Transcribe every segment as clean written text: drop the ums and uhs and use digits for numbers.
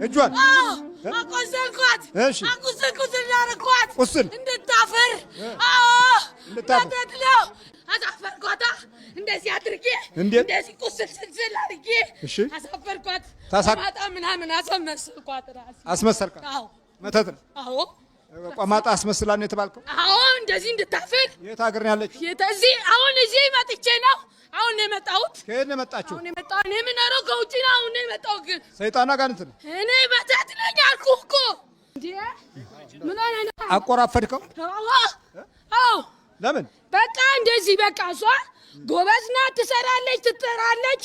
እጇን አቆሰልኳት። እሺ ቁስል ላረኳት ቁስል እንድታፈር እንድታፈር አሳፈርኳት። እንደዚህ አድርጌ እንደዚህ ቁስል ስልስል አድርጌ አሳፈርኳት። ቆማጣ ምናምን አስመሰልኳት። ራሴ አስመሰልኳት። አዎ መተት ነው። አዎ ቆማጣ አስመስላ ነው የተባልከው? አዎ እንደዚህ እንድታፈር። የት ሀገር ነው ያለችው? እዚህ አሁን እዚህ መጥቼ ነው አሁን ነው የመጣሁት። ከየት ነው የመጣችው? አሁን የመጣሁ እኔ የምኖረው ከውጭ ነው። አሁን ነው የመጣሁ። ግን ሰይጣን አጋንንት ነው። እኔ መተት ነኝ አልኩህ እኮ። እንዴ ምን አይነት አቆራፈድከው? አዎ ለምን? በቃ እንደዚህ በቃ እሷ ጎበዝ ናት፣ ትሰራለች፣ ትጠራለች።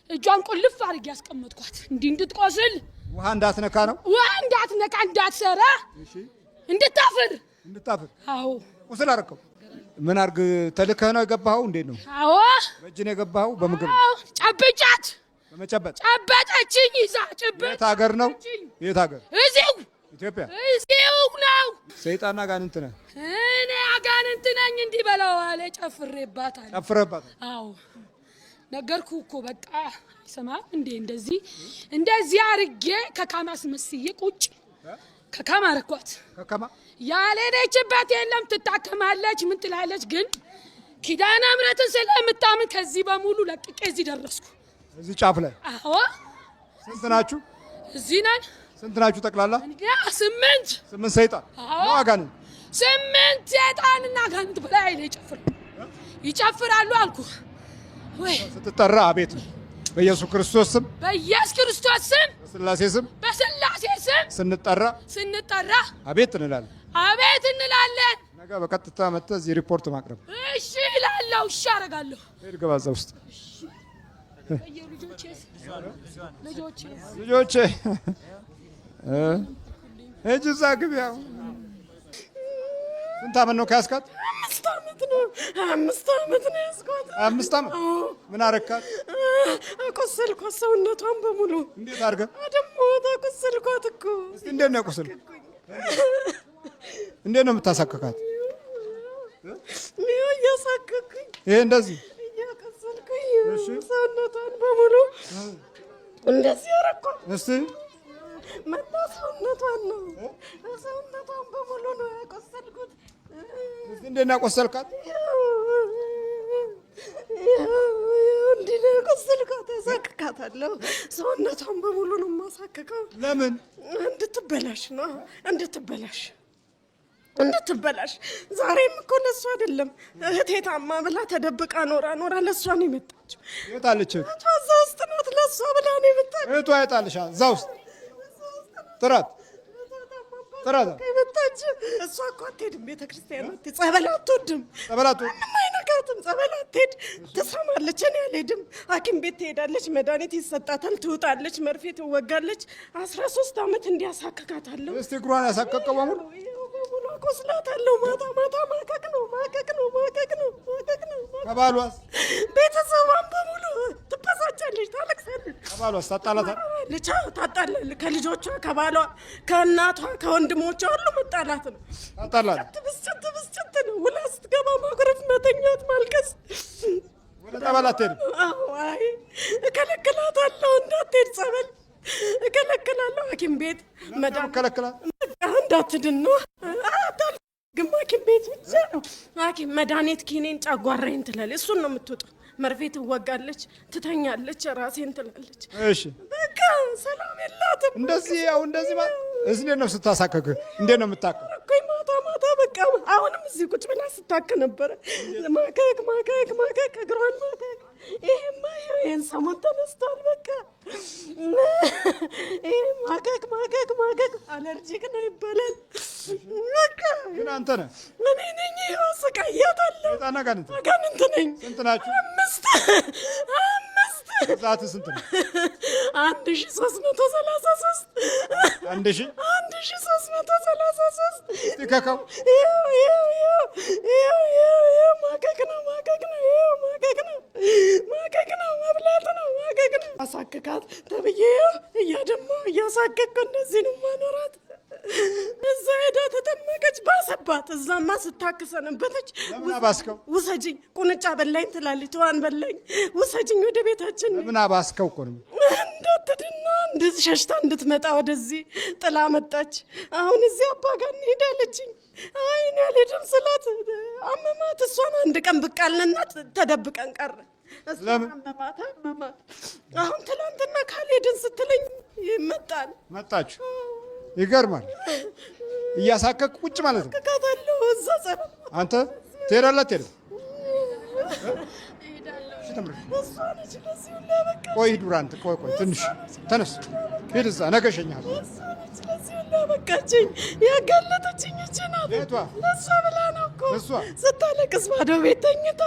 እጇን ቁልፍ አድርጌ ያስቀመጥኳት እንዲህ እንድትቆስል፣ ውሃ እንዳትነካ ነው። ውሃ እንዳትነካ፣ እንዳትሰራ፣ እንድታፍር። አዎ ቁስል አደረከው። ምን አድርግ ተልከህ ነው የገባኸው? እንዴት ነው? አዎ በእጅ ነው የገባኸው? በምግብ ጨብጫት። በመጨበጥ ጨበጠችኝ። ይዛ ጨበጥ። የት ሀገር ነው? የት ሀገር? እዚሁ ኢትዮጵያ። እዚሁ ነው። ሰይጣን አጋንንት ነህ። እኔ አጋንንት ነኝ። እንዲህ በለው አለ። ጨፍሬባታል። ጨፍሬባታል? አዎ ነገርኩህ እኮ በቃ አይሰማም እንዴ? እንደዚህ አርጌ ከካማ አስመስዬ ቁጭ ከካማ አረኳት። ከካማ ያልሄደችበት የለም። ትታከማለች፣ ምን ትላለች። ግን ኪዳነ ምሕረትን ስለምታምን ከዚህ በሙሉ ለቅቄ እዚህ ደረስኩ። እዚህ ጫፍ ላይ። አዎ ስንት ናችሁ? እዚህ ነን። ስንት ናችሁ ጠቅላላ? 8 ሰይጣን ነው አጋንንት። 8 ሰይጣንና አጋንንት በላይ ላይ ይጨፍራሉ አልኩ ወይ? ስትጠራ አቤት በኢየሱስ ክርስቶስ ስም፣ በኢየሱስ ክርስቶስ ስም፣ በስላሴ ስም፣ በስላሴ ስም ስንጠራ አቤት እንላለን። አቤት እንላለን። ነገ በቀጥታ መጥተህ እዚህ ሪፖርት ማቅረብ። እሺ እላለሁ። እሺ አደርጋለሁ። ሄድ ገባ እዛ ውስጥ ልጆቼ እጅ እዛ ግቢ። ስንት ዓመት ነው ከያዝካት? 5 ዓመት ነው። 5 ዓመት ነው ያዝኳት። 5 ዓመት? ምን አረካት? አቆሰልኳት ሰውነቷን በሙሉ። እንዴት አድርገህ? ደግሞ አቆሰልኳት እኮ። እስቲ እንዴት ነው ያቆሰል? እንዴት ነው የምታሳከካት? እያሳከኩኝ ይሄ እንደዚህ እያቆሰልኩኝ ሰውነቷን በሙሉ እንደዚህ አደረኳት። እስቲ መጣ ሰውነቷን በሙሉ ነው ያቆሰልኩት። እስቲ እንዴት ነው ያቆሰልካት? እንዲህ ነው ያቆሰልኳት። አሳክካታለሁ። ሰውነቷን በሙሉ ነው የማሳክከው። ለምን? እንድትበላሽ ነው። እንድትበላሽ ዛሬም እኮ ለእሷ አይደለም እህቴ ታማ ብላ ተደብቃ ኖራ ለእሷ ነው የመጣችው። የት አለች? እህቷ እዛ ውስጥ ናት። ለእሷ ብላ ነው የመጣችው። እህቷ የት አለች? እዛ ውስጥ ጥራት የመጣችው። እሷ እኮ አትሄድም ቤተክርስቲያን፣ ጸበል አትወድም። ምንም አይነካትም። ጸበል አትሄድ፣ ትሰማለች። እኔ አልሄድም። ሐኪም ቤት ትሄዳለች፣ መድኃኒት ይሰጣታል፣ ትውጣለች፣ መርፌ ትወጋለች። 13 ዓመት እንዲያሳክካታለሁ። እስቲ እግሯን ያሳከከው በሙሉ ቆስላታለሁ። ማታ ማከክ ነው። ከባሏስ? ቤተሰቧን በሙሉ ትበሳጫለች፣ ታለቅሳለች። ከባሏስ ታጣላለች? ታጣላለች። ከልጆቿ፣ ከባሏ፣ ከእናቷ፣ ከወንድሞቿ ሁሉ መጣላት ነው። ብስጭት ነው። ውላ ስትገባ ማኩረፍ፣ መተኛት፣ ማልቀስ። ወደ ጸበል አትሄድም? አይ እከለክላታለሁ። እንዳትሄድ ጸበል እከለክላለሁ። ሐኪም ቤት እንዳትድን ነው። ግን ሐኪም ቤት ብቻ ነው። ሐኪም መድኃኒት፣ ኪኒን፣ ጨጓራዬን ትላለች። እሱን ነው የምትወጣው። መርፌ ትወጋለች፣ ትተኛለች፣ ራሴን ትላለች። እሺ በቃ ሰላም የላትም። እንደዚህ ማለት እንዴት ነው ስታሳከክ? እንዴት ነው የምታከክ? ማታ በቃ አሁንም እዚህ ቁጭ ብላ ስታክ ነበረ። ማከክ እግሯን ማከክ። ይሄን ሰሞን ተነስቷል። በቃ ይሄ ማከክ አለርጂክ ነው ይባላል። በቃ ግን አንተ ነህ? እኔ ነኝ። ይኸው ስቃያታለሁ። አጋንንት ነኝ። ስንት ናችሁ? 5 ብዛት ስንት ነው? 1333 1333 ይከካው። ማከክ ነው። መብላት ነው። ማከክ ነው። አሳክካት ተብዬ እያሳከክ እንደዚህ ነው ማኖራት። እዛ ሄዳ ተጠመቀች፣ ባሰባት። እዛማ ስታክሰንበተች። ለምን አባስከው? ውሰጅኝ፣ ቁንጫ በላኝ ትላለች። ተዋን በላኝ፣ ውሰጅኝ ወደ ቤታችን። ለምን አባስከው? እኮ ነው እንደዚህ ሸሽታ እንድትመጣ ወደዚህ ጥላ መጣች። አሁን እዚህ አባ ጋር እንሄዳለችኝ። አይ እኔ አልሄድም ስላት አመማት። እሷን አንድ ቀን ብቅ አልንና ተደብቀን ቀረ። ለምን አመማት? አሁን ትናንትና ካልሄድን ስትለኝ ይመጣል መጣችሁ። ይገርማል። እያሳከክ ቁጭ ማለት ነው። ከካታለው እዛ ጸበል አንተ ትሄዳለህ አትሄድም? ቆይ ሂድ ብራንት ቆይ ትንሽ ተነስ ሂድ እዛ ነገ እሸኝሃለሁ። በቃችኝ ያጋለጠችኝ እቺ ናት። ለእሷ ብላ ነው እኮ ስታለቅስ ባዶ ቤት ተኝታ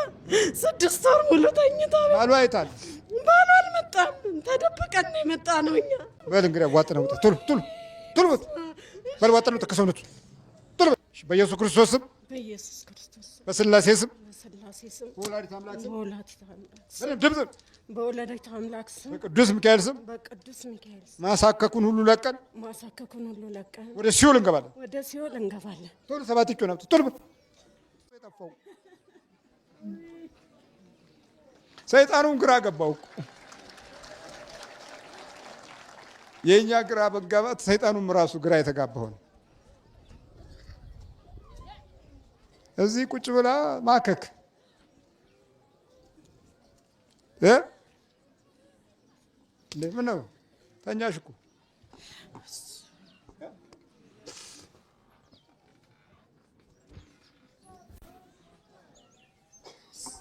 6 ወር ሙሉ ተኝታ። ባሏ አይታል። ባሏ አልመጣም። ተደብቀን ነው የመጣ ነው እኛ። በል እንግዲህ አዋጥነህ ውጣ። ቶሎ በል ዋጥ ነው ተከሰውነቱ ቶሎ በኢየሱስ ክርስቶስ ስም በስላሴ ስም በወላዲተ አምላክ ስም በወላዲተ አምላክ ስም በቅዱስ ሚካኤል ስም ማሳከኩን ሁሉ ለቀን ወደ ሲኦል እንገባለን። ቶሎ ሰባት እጩ ነው ቶሎ የጠፋው ሰይጣኑን ግራ ገባው። የኛ ግራ መጋባት ሰይጣኑም ራሱ ግራ የተጋባው ነው። እዚህ ቁጭ ብላ ማከክ ምን ነው ተኛሽ እኮ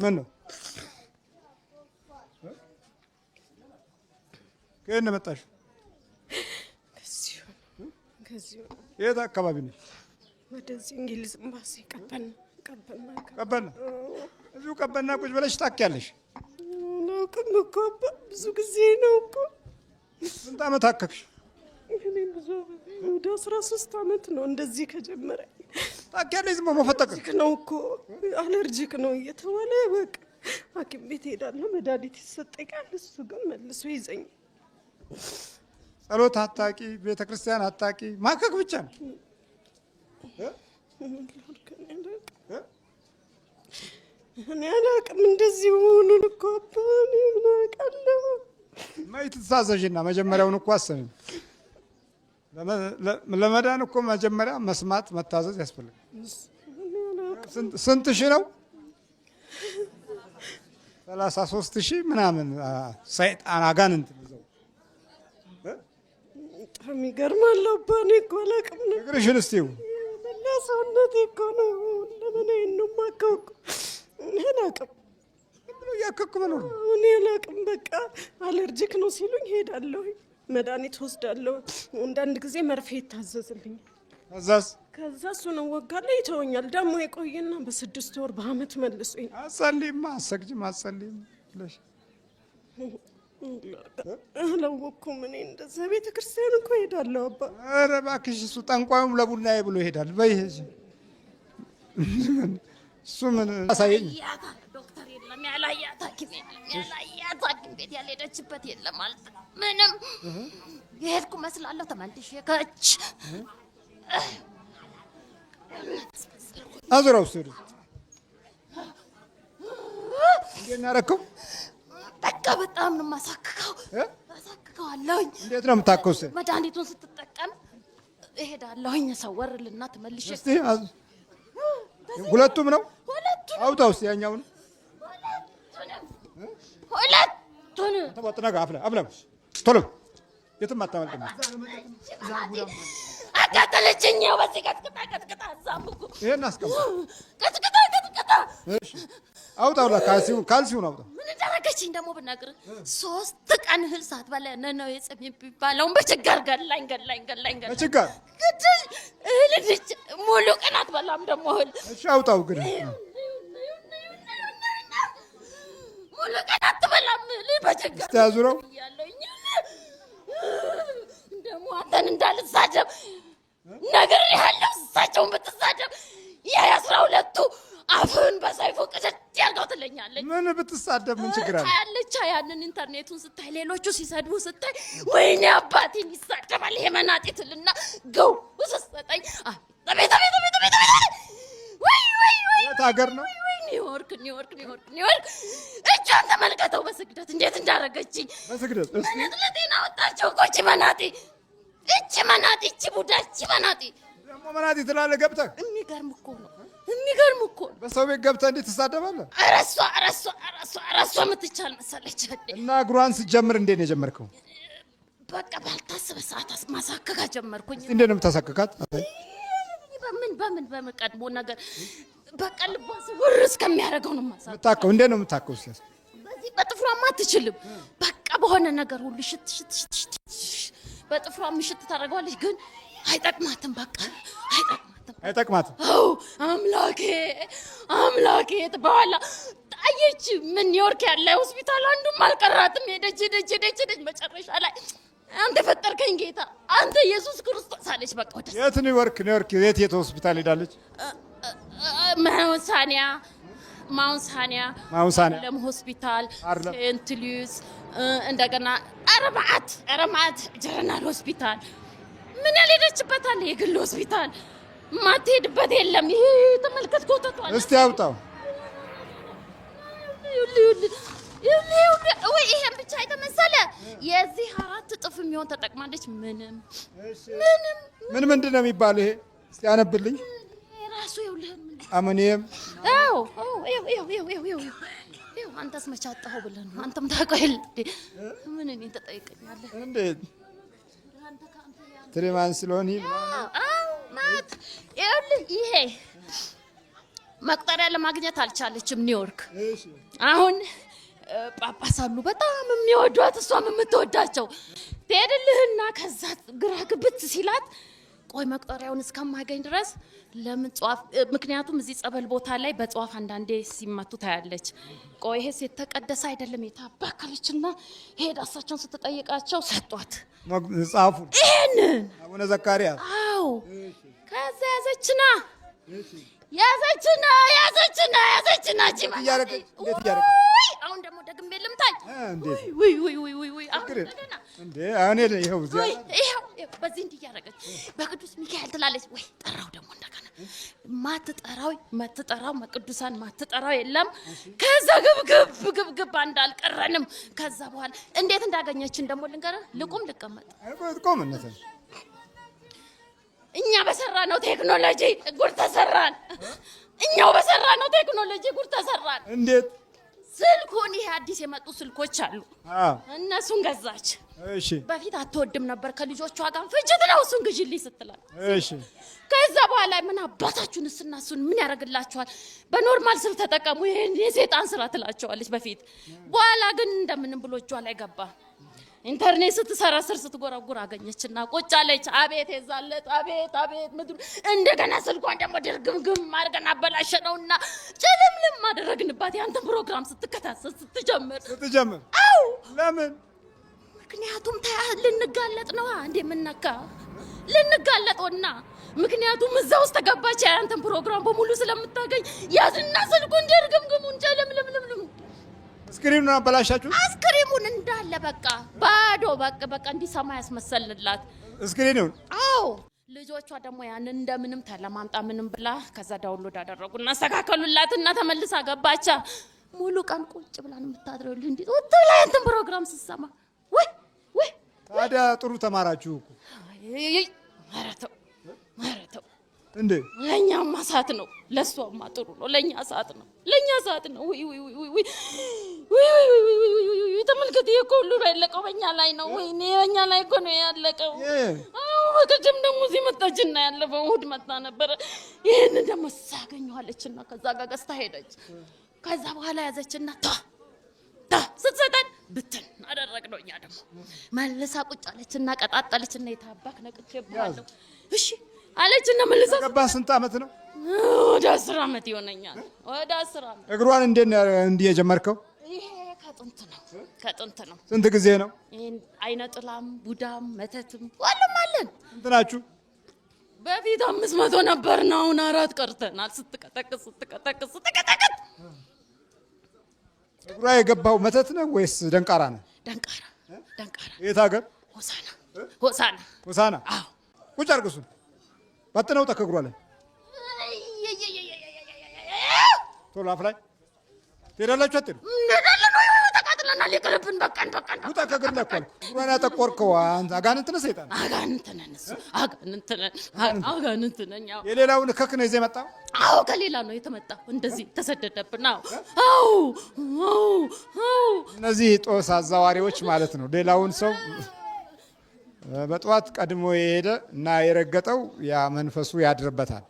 ምን ነው ከየት ነው መጣሽ? የት አካባቢ ነሽ? ወደዚህ እንግሊዝ ኤምባሲ ቀበና እዚሁ ቀበና ቁጭ ብለሽ ታውቂያለሽ? አላውቅም እኮ ብዙ ጊዜ ነው እኮ። ስንት ዓመት አከክሽ? እኔም ብዙ ወደ 13 ዓመት ነው እንደዚህ ከጀመረ። ታውቂያለሽ? ዝም መፈጠቅ ነው እኮ አለርጂክ ነው እየተባለ በቃ ሐኪም ቤት ሄዳለሁ መድኃኒት ይሰጠኛል። እሱ ግን መልሶ ይዘኝ። ጸሎት አታውቂ፣ ቤተ ክርስቲያን አታውቂ፣ ማከክ ብቻ ነው። እኔ አላውቅም እንደዚህ መሆኑን እኮ እኔ ምን አውቃለሁ። ትታዘዥና መጀመሪያውን እኮ አሰብን። ለመዳን እኮ መጀመሪያ መስማት መታዘዝ ያስፈልጋል። ስንት ሺህ ነው? 33,000 ምናምን ሰይጣን አጋንንት ይዘው በጣም ይገርማል። እኔ እኮ አላውቅም ነው። እግርሽን እስቲው ሰውነቴ እኮ ነው። ለምን ነው የማውቀው እኮ አላውቅም። ብሎ እያከኩ መኖር ነው። እኔ አላውቅም። በቃ አለርጂክ ነው ሲሉኝ ሄዳለሁ፣ መድኃኒት ወስዳለሁ። አንዳንድ ጊዜ መርፌ ይታዘዝልኝ። ከዛ እሱን እወጋለሁ፣ ይተወኛል። ደግሞ የቆየና በ6 ወር በአመት መልሶኝ። አጸልይማ አሰግጂም አጸልይም ብለሽ አላወኩም። እኔ እንደዛ ቤተ ክርስቲያን እኮ ሄዳለሁ አባ። ኧረ እባክሽ እሱ ጠንቋዩም ለቡናዬ ብሎ ይሄዳል። በይ እሱ ምን አሳየኝ። ዶክተር የለም ያላያት ሐኪም የለም ያላያት ሐኪም ቤት ያልሄደችበት የለም ማለት ነው። ምንም የሄድኩ መስላለሁ ተመልሼ ከች አዙራው ስሩ እንዴት ነው ያደረከው? በቃ በጣም ነው የማሳክከው። አሳክከዋለሁኝ። እንዴት ነው የምታከውስ? መድኃኒቱን ስትጠቀም እሄዳለሁኝ ሰወርልና ተመልሼ። እስቲ ሁለቱም ነው? ሁለቱም አውጣው እስቲ ያኛውን ሁለቱንም ተባጥና አፍላ ቶሎ የትም አታመልጥም። አቃጠለችኝ። ያው በዚህ ቀጥቅጣ አዛምኩ። ይሄን አስቀምጥ። ቀጥቅጣ እሺ አውጣው። ካልሲውን አውጣው። ምን እንዳደረገችኝ ደግሞ ብናገር 3 ቀን እህል ሳትበላ ነው የጽም የሚባለውን በችጋር ገላኝ። በችጋር ግድል እህል ልጅ ሙሉ ቀን አትበላም ደግሞ እህል። እሺ አውጣው። ግን ሙሉ ቀን አትበላም እህል በችጋር። እስቲ አዙረው ደግሞ አንተን እንዳልሳደብ ነገር ያለው እሳቸውን ብትሳደብ የ12ቱ አፍህን በሰይፉ ቅጭት ያርገው ትለኛለች። ምን ብትሳደብ ምን ችግር አለ? ታያለች። ያንን ኢንተርኔቱን ስታይ ሌሎቹ ሲሰድቡ ስታይ ወይኔ አባቴን ይሳደባል ይሄ መናጤ ትልና ገው ውስሰጠኝ። አቤት ወይ የት ሀገር ነው? ኒውዮርክ ኒውዮርክ እጇን ተመልከተው በስግደት እንዴት እንዳረገችኝ በስግደት ለጤና ወጣቸው እኮ እቺ መናጢ እቺ ቡዳ እቺ መናጢ ደግሞ መናጢ ትላለህ ገብተህ የሚገርም እኮ ነው በሰው ቤት ገብተህ እንዴት ትሳደባለህ እረሷ የምትቻል መሰለች እና እግሯን ስትጀምር እንዴት ነው የጀመርከው በቃ ባልታሰበ ሰዓት ማሳከካ ጀመርኩኝ እንዴት ነው የምታሳክካት በምን ቀድሞ ነገር በቃ ልቧስ ውርስ ከሚያደርገው ነው የምታከው እንዴት ነው የምታከው በዚህ በጥፍሯማ አትችልም በቃ በሆነ ነገር ሁሉ ሽት በጥፍሯ ምሽት ታደርገዋለች ግን አይጠቅማትም በቃ አይጠቅማትም አው አምላኬ ተባላ ታየች ምን ኒውዮርክ ያለ ሆስፒታል አንዱም አልቀራትም ሄደች መጨረሻ ላይ አንተ ፈጠርከኝ ጌታ አንተ ኢየሱስ ክርስቶስ አለች በቃ ወደ የት ኒውዮርክ የት ሆስፒታል ሄዳለች ማውንሳኒያ ለም ሆስፒታል ሴንት ሉዊስ እንደገና አረማት ጀነራል ሆስፒታል ምን ያልሄደችበት አለ የግል ሆስፒታል ማትሄድበት የለም ይሄ ተመልከት ኮተቷል እስቲ አውጣው ወይ ይሄን ብቻ የተመሰለ የዚህ 4 እጥፍ የሚሆን ተጠቅማለች ምንድን ነው የሚባለው ይሄ እስቲ አነብልኝ ራሱ ይውልህን አሞኒየም ይው አንተስ መቻጣው ብለን አንተም ታውቀው ምን እኔን ተጠይቀኛለህ እንዴት ትሪማን ስለሆነ ማት ይሄ መቁጠሪያ ለማግኘት አልቻለችም ኒውዮርክ አሁን ጳጳሳሉ በጣም የሚወዷት እሷም የምትወዳቸው ትሄድልህና ከዛ ግራ ግብት ሲላት ቆይ መቁጠሪያውን እስከማገኝ ድረስ ለምን ጿፍ ምክንያቱም እዚህ ጸበል ቦታ ላይ በጿፍ አንዳንዴ ሲመቱ ታያለች ቆይ ይሄስ የተቀደሰ አይደለም የታባከለችና ሄዳሳቸውን ስትጠይቃቸው ሰጧት ጻፉ ይሄንን አቡነ ዘካርያስ አው ከዛ ያዘችና እንዴት እያደረገች አሁን ደግሞ ደግሜ ልምታኝ ወይ እንዴ አሁን ይሄው በዚህ እንዲህ እያደረገች በቅዱስ ሚካኤል ትላለች ወይ ጠራው ደግሞ እንደገና ማትጠራው ቅዱሳን ማትጠራው የለም ከዛ ግብግብ እንዳልቀረንም ከዛ በኋላ እንዴት እንዳገኘችን ደግሞ ልንገርህ ልቀመጥ እኛ በሰራነው ቴክኖሎጂ ጉድ ተሰራን እንዴት ስልኩን ይሄ አዲስ የመጡ ስልኮች አሉ እነሱን ገዛች እሺ በፊት አትወድም ነበር ከልጆቿ ጋር ፍጅት ነው እሱን ግዢልኝ ስትላል እሺ ከዛ በኋላ ምን አባታችሁን እሱን ምን ያደርግላችኋል በኖርማል ስልክ ተጠቀሙ ይሄን የሰይጣን ስራ ትላቸዋለች በፊት በኋላ ግን እንደምንም ብሎ እጇ ላይ ገባ ኢንተርኔት ስትሰራ ስትጎራጉር አገኘችና ቁጭ አለች አቤት የዛለት አቤት ምድሩ እንደገና ስልኳን ደግሞ ድርግምግም አድርገን አበላሸነውና ጭልምልም አደረግንባት ያንተን ፕሮግራም ስትከታተል ስትጀምር አው ለምን ምክንያቱም ልንጋለጥ ነው እንዴ ምንነካ ልንጋለጥና ምክንያቱም እዛ ውስጥ ተገባች ያንተን ፕሮግራም በሙሉ ስለምታገኝ ያዝና ስልኩን ድርግምግሙን ጨለምልምልም ስክሪኑን አበላሻችሁ ስክሪኑን እንዳለ በቃ ባዶ በቃ እንዲሰማ ያስመሰልላት ስክሪኑን አው ልጆቿ ደግሞ ያንን እንደምንም ተለማምጣ ምንም ብላ ከዛ ዳውንሎድ አደረጉና አስተካከሉላትና ተመልሳ ገባቻ ሙሉ ቀን ቁጭ ብላ ነው የምታድረው እንዴ ወጥላ እንትን ፕሮግራም ሲሰማ ወይ ታዲያ ጥሩ ተማራችሁ እኮ ማረተው እንዴ ለኛማ ሰዓት ነው ለሷማ ጥሩ ነው ለኛ ሰዓት ነው ወይ ተመልከት የኮሉ ያለቀው በእኛ ላይ ነው ወይኔ በእኛ ላይ እኮ ነው ያለቀው አው በቀደም ደግሞ እዚህ መጣችና ያለፈው እሑድ መጣ ነበር ይሄን ደግሞ ሳገኘዋለችና ከዛ ጋር ገዝታ ሄደች ከዛ በኋላ ያዘችና ስትሰጠን ብትን አደረግነው እኛ ደግሞ መልሳ ቁጭ አለችና ቀጣጣለችና የታባክ ነቅቼብሃለሁ እሺ አለችና መልሳ ገባ ስንት አመት ነው ወደ 10 አመት ይሆነኛል ወደ 10 አመት እግሯን እንዴ የጀመርከው ይሄ ከጥንት ነው ስንት ጊዜ ነው ይሄን አይነ ጥላም ቡዳም መተትም ሁሉም አለን ስንት ናችሁ በፊት 500 ነበር ነው አሁን 4 ቀርተናል ስትቀጠቅጥ እግሯ የገባው መተት ነው ወይስ ደንቃራ ነው ደንቃራ የት ሀገር ሆሳና አዎ ቁጭ አርግሱ ባጥነው ተከግሯል ቶሎ አፍ ላይ ትሄዳላችሁ አትሄዱ? ተቃጥለናል። ይቅርብን በቃን። ውጣ ከግር ላይ እኮ አልኩ። ጉራና ተቆርከው አንተ አጋንንት ነህ ሰይጣን። አጋንንት ነኝ። የሌላውን ከክ ነው ይዘህ መጣው? አዎ ከሌላ ነው የተመጣው። እንደዚህ ተሰደደብን። አዎ እነዚህ ጦስ አዛዋሪዎች ማለት ነው። ሌላውን ሰው በጠዋት ቀድሞ የሄደ እና የረገጠው ያ መንፈሱ ያድርበታል።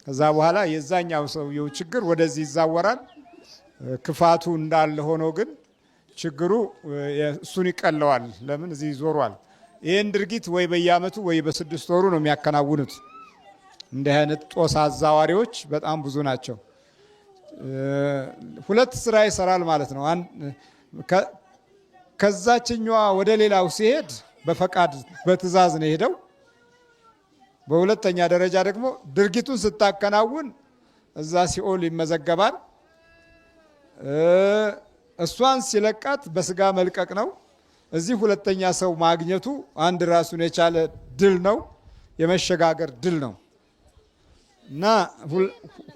ከዛ በኋላ የዛኛው ሰውየው ችግር ወደዚህ ይዛወራል። ክፋቱ እንዳለ ሆኖ ግን ችግሩ እሱን ይቀለዋል። ለምን እዚህ ዞሯል። ይህን ድርጊት ወይ በየአመቱ ወይ በ6 ወሩ ነው የሚያከናውኑት። እንዲህ አይነት ጦስ አዛዋሪዎች በጣም ብዙ ናቸው። ሁለት ስራ ይሰራል ማለት ነው። ከዛችኛዋ ወደ ሌላው ሲሄድ በፈቃድ በትእዛዝ ነው ሄደው። በሁለተኛ ደረጃ ደግሞ ድርጊቱን ስታከናውን እዛ ሲኦል ይመዘገባል። እሷን ሲለቃት በስጋ መልቀቅ ነው። እዚህ ሁለተኛ ሰው ማግኘቱ አንድ ራሱን የቻለ ድል ነው፣ የመሸጋገር ድል ነው እና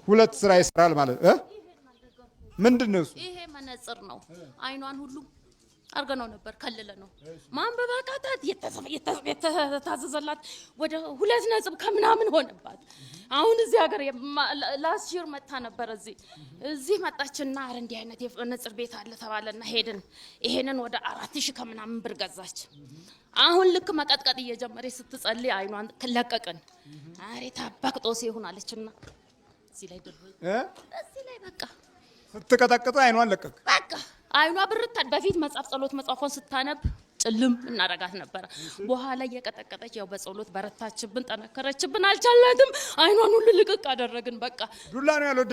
ሁለት ስራ ይሰራል ማለት ምንድን ነው እሱ? ይሄ መነጽር ነው። አይኗን ሁሉ አርገነው ነበር ከልለ ነው ማንበብ አቃታት። የተታዘዘላት ወደ 2 ነጥብ ከምናምን ሆነባት። አሁን እዚህ ሀገር ላስሽር መጣ ነበር። እዚህ መጣችና አረ እንዲህ አይነት የመነጽር ቤት አለ ተባለና ሄድን። ይሄንን ወደ 4000 ከምናምን ብር ገዛች። አሁን ልክ መቀጥቀጥ እየጀመረች ስትጸልይ አይኗን ተለቀቀን። አሬ ታባክ ጦስ ይሁን አለችና እዚህ ላይ ደርቦ እዚህ ላይ በቃ ስትቀጠቅጥ አይኗን ለቀቅ በቃ አይኗ ብርታን። በፊት መጽሐፍ ጸሎት መጽሐፏን ስታነብ ጭልም እናረጋት ነበር። በኋላ እየቀጠቀጠች ያው በጸሎት በረታችብን፣ ጠነከረችብን፣ አልቻልናትም። አይኗን ሁሉ ልቅቅ አደረግን። በቃ ዱላ ነው ያለው።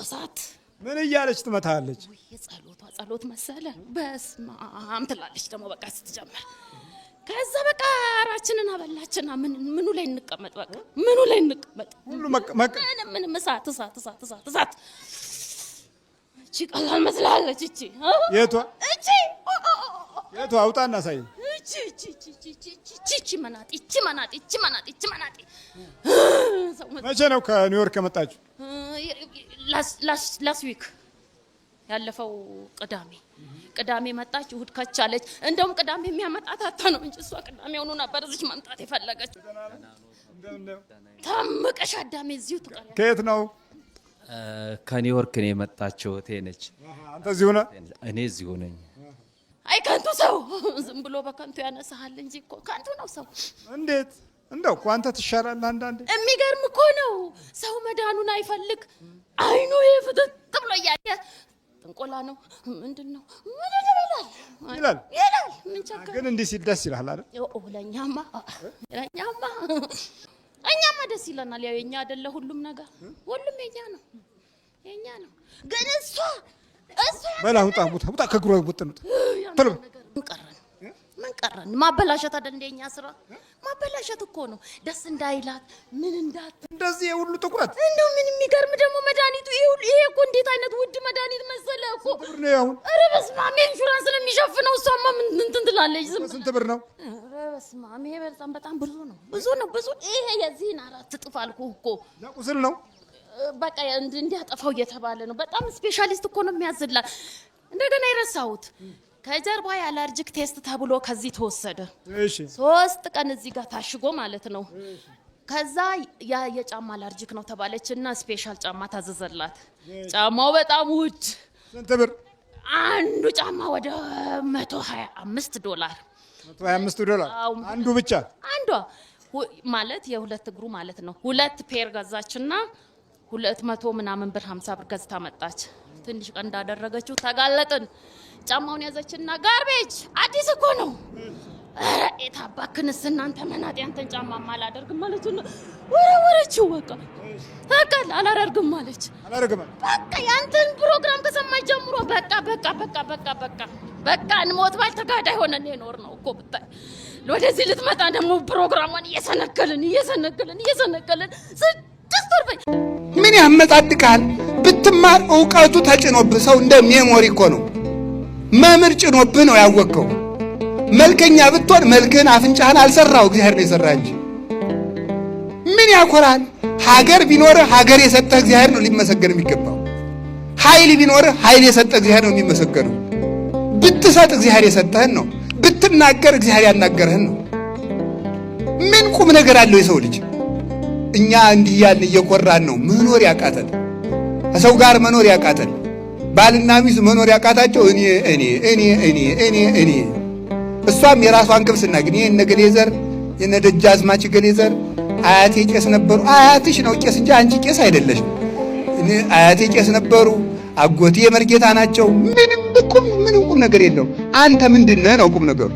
እሳት ምን እያለች ትመታለች? ጸሎት መሰለ። በስማም ትላለች ደግሞ በቃ ስትጀምር። ከዛ በቃ ራችንን አበላችና ምኑ ላይ እንቀመጥ? በቃ ምኑ ላይ እንቀመጥ? ሁሉ ምንም እሳት እቺ ቀላል መስላለች። የቷ እቺ አውጣና ሳይ እቺ መናጢ መቼ ነው ከኒውዮርክ የመጣችሁ? ላስት ዊክ ያለፈው ቅዳሜ መጣች። እሑድ ከቻለች። እንደውም ቅዳሜ የሚያመጣት አታ ነው እንጂ እሷ ቅዳሜ ሆኖ ነበር እዚህ መምጣት የፈለገች። ታመቀሽ አዳሜ እዚሁ ትቀር። ከየት ነው? ከኒውዮርክ ነው የመጣችው። ነች። አንተ እዚሁ ነህ? እኔ እዚሁ ነኝ። አይ ከንቱ ሰው ዝም ብሎ በከንቱ ያነሳሃል እንጂ እኮ ከንቱ ነው ሰው። እንዴት እንደው እኮ አንተ ትሻላለህ አንዳንዴ። የሚገርም እኮ ነው ሰው መዳኑን አይፈልግ። አይኑ ፍጥጥ ብሎ እያየ ጥንቆላ ነው ምንድን ነው ይላል። ምን ቸገረ ግን እንዲህ ሲል ደስ ይልሃል አይደል? ለእኛማ ደስ ይለናል። ያው የኛ አይደለ ሁሉም ነገር፣ ሁሉም የኛ ነው። ግን እሷ በላ ውጣ ከግሩ ወጥኑት ተሎ ምን ቀረን? ማበላሸት አይደል እንደኛ ስራ? ማበላሸት እኮ ነው። ደስ እንዳይላት ምን እንዳት እንደዚህ የሁሉ ትኩረት እንደው ምን የሚገርም ደግሞ መድኃኒቱ ይሄ እኮ እንዴት አይነት ውድ መድኃኒት መሰለህ እኮ። ብር ነው አሁን? ኧረ በስመ አብ ኢንሹራንስ ነው የሚሸፍነው። እሷማ ምን እንትን ትላለች? ስንት ብር ነው? ኧረ በስመ አብ ይሄ በጣም ብዙ ነው። ይሄ የዚህን 4 እጥፍ አልኩህ እኮ። ቁስል ነው በቃ እንዲያጠፋው እየተባለ ነው። በጣም ስፔሻሊስት እኮ ነው የሚያዝላት። እንደገና የረሳሁት ከጀርባ የአለርጂክ ቴስት ተብሎ ከዚህ ተወሰደ። እሺ 3 ቀን እዚህ ጋር ታሽጎ ማለት ነው። ከዛ የጫማ አለርጂክ ነው ተባለችና ስፔሻል ጫማ ታዘዘላት። ጫማው በጣም ውድ። ስንት ብር? አንዱ ጫማ ወደ $125 $125 አንዱ ብቻ። አንዷ ማለት የ2 እግሩ ማለት ነው። 2 ፔር ገዛችና 200 ምናምን ብር 50 ብር ገዝታ መጣች። ትንሽ ቀን እንዳደረገችው ተጋለጥን። ጫማውን ያዘችና ጋርቤጅ አዲስ እኮ ነው። ኧረ የታባክንስ እናንተ መናጤ አንተን ጫማ አላደርግም ማለት ነው። ወረወረችው። በቃ አላደርግም ማለች። በቃ ያንተን ፕሮግራም ከሰማች ጀምሮ በቃ እንሞት ባል ተጋዳይ ሆነን የኖር ነው እኮ ብታይ። ወደዚህ ልትመጣ ደግሞ ፕሮግራሟን እየሰነከልን 6 ወር በይ። ምን ያመጣድቃል? ብትማር ዕውቀቱ ተጭኖብህ ሰው እንደ ሜሞሪ እኮ ነው። መምህር ጭኖብህ ነው ያወቅከው። መልከኛ ብትሆን መልክህን አፍንጫህን አልሰራው እግዚአብሔር ነው የሰራ እንጂ። ምን ያኮራል? ሀገር ቢኖርህ ሀገር የሰጠህ እግዚአብሔር ነው ሊመሰገን የሚገባው። ኃይል ቢኖርህ ኃይል የሰጠ እግዚአብሔር ነው የሚመሰገነው። ብትሰጥ እግዚአብሔር የሰጠህን ነው። ብትናገር እግዚአብሔር ያናገረህን ነው። ምን ቁም ነገር አለው የሰው ልጅ? እኛ እንዲህ ያልን እየኮራን ነው መኖር ያቃተን፣ ከሰው ጋር መኖር ያቃተን፣ ባልና ሚስት መኖር ያቃታቸው እኔ እሷም የራሷን ክብስና ግን ይሄ ነገሌ ዘር የነ ደጃዝማች ገሌ ዘር አያቴ ቄስ ነበሩ። አያትሽ ነው ቄስ እንጂ አንቺ ቄስ አይደለሽም። አያቴ ቄስ ነበሩ፣ አጎቴ መርጌታ ናቸው። ምንም ቁም ነገር የለው። አንተ ምንድነህ ነው ቁም ነገሩ?